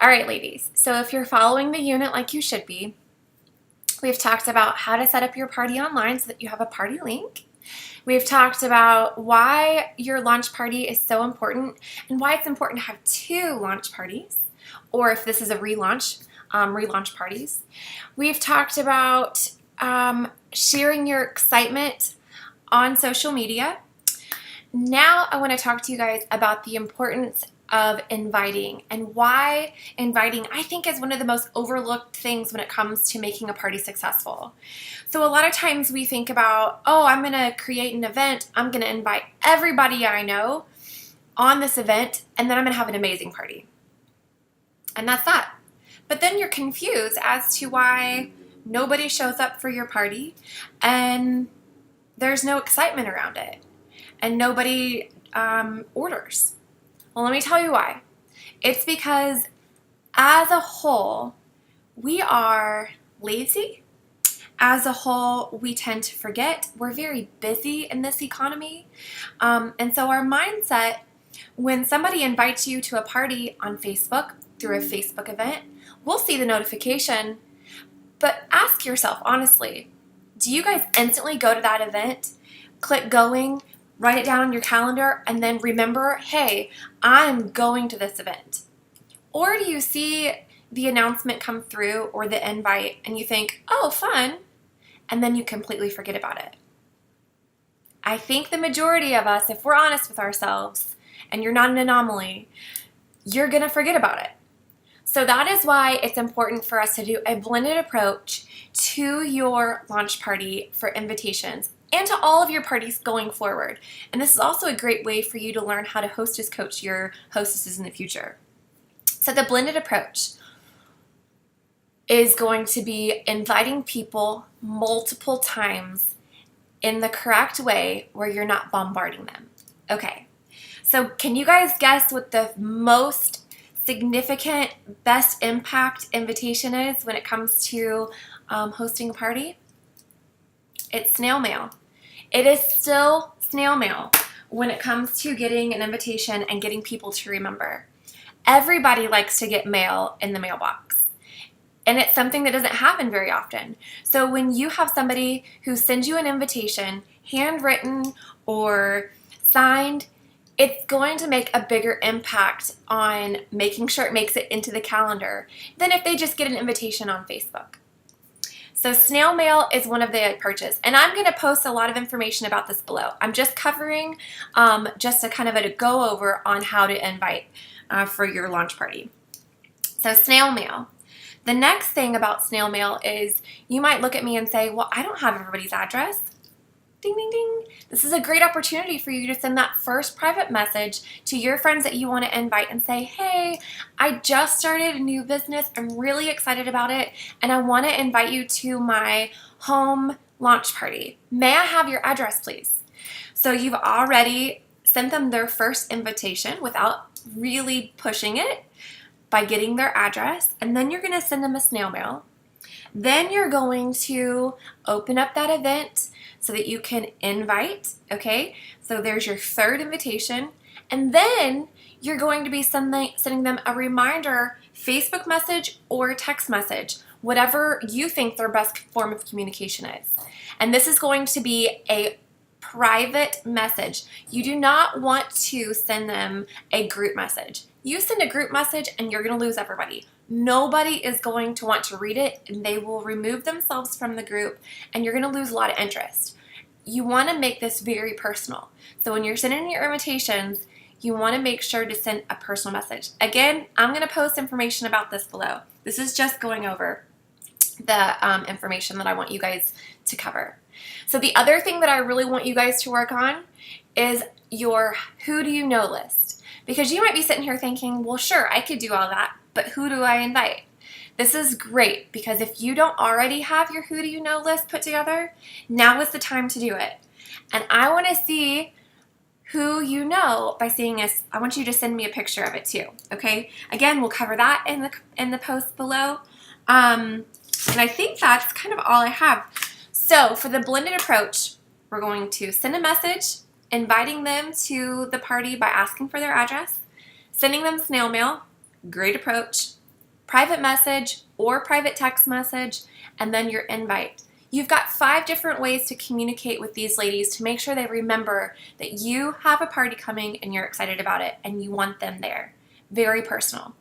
All right, ladies. So if you're following the unit like you should be, we've talked about how to set up your party online so that you have a party link. We've talked about why your launch party is so important and why it's important to have 2 launch parties, or if this is a relaunch parties. We've talked about sharing your excitement on social media. Now I want to talk to you guys about the importance of inviting and why inviting, I think, is one of the most overlooked things when it comes to making a party successful. So a lot of times we think about, oh, I'm going to create an event. I'm going to invite everybody I know on this event, and then I'm going to have an amazing party. And that's that. But then you're confused as to why nobody shows up for your party and there's no excitement around it and nobody orders. Well, let me tell you why. It's because as a whole, we are lazy. As a whole, we tend to forget. We're very busy in this economy. And so our mindset, when somebody invites you to a party on Facebook through a Facebook event, we'll see the notification. But ask yourself, honestly, do you guys instantly go to that event, click going, write it down on your calendar, and then remember, hey, I'm going to this event? Or do you see the announcement come through or the invite and you think, oh, fun, and then you completely forget about it? I think the majority of us, if we're honest with ourselves, and you're not an anomaly, you're going to forget about it. So that is why it's important for us to do a blended approach to your launch party for invitations and to all of your parties going forward. And this is also a great way for you to learn how to hostess coach your hostesses in the future. So the blended approach is going to be inviting people multiple times in the correct way where you're not bombarding them. Okay, so can you guys guess what the most significant, best impact invitation is when it comes to hosting a party? It's snail mail. It is still snail mail when it comes to getting an invitation and getting people to remember. Everybody likes to get mail in the mailbox, and it's something that doesn't happen very often. So when you have somebody who sends you an invitation, handwritten or signed, it's going to make a bigger impact on making sure it makes it into the calendar than if they just get an invitation on Facebook. So snail mail is one of the approaches, and I'm going to post a lot of information about this below. I'm just covering just a kind of a go over on how to invite for your launch party. So snail mail. The next thing about snail mail is you might look at me and say, well, I don't have everybody's address. Ding, ding, ding. This is a great opportunity for you to send that first private message to your friends that you want to invite and say, hey, I just started a new business. I'm really excited about it, and I want to invite you to my home launch party. May I have your address, please? So you've already sent them their first invitation without really pushing it by getting their address, and then you're going to send them a snail mail. Then you're going to open up that event so that you can invite, okay? So there's your third invitation. And then you're going to be sending them a reminder Facebook message or text message, whatever you think their best form of communication is. And this is going to be a private message. You do not want to send them a group message. You send a group message and you're going to lose everybody. Nobody is going to want to read it, and they will remove themselves from the group, and you're going to lose a lot of interest. You want to make this very personal. So when you're sending your invitations, you want to make sure to send a personal message. Again, I'm going to post information about this below. This is just going over the information that I want you guys to cover. So the other thing that I really want you guys to work on is your who do you know list. Because you might be sitting here thinking, well, sure, I could do all that, but who do I invite? This is great because if you don't already have your who do you know list put together, now is the time to do it. And I want to see who you know by seeing this. I want you to send me a picture of it too, okay? Again, we'll cover that in the post below. And I think that's kind of all I have. So for the blended approach, we're going to send a message inviting them to the party by asking for their address, sending them snail mail, great approach. private message or private text message, and then your invite. You've got 5 different ways to communicate with these ladies to make sure they remember that you have a party coming and you're excited about it and you want them there. Very personal.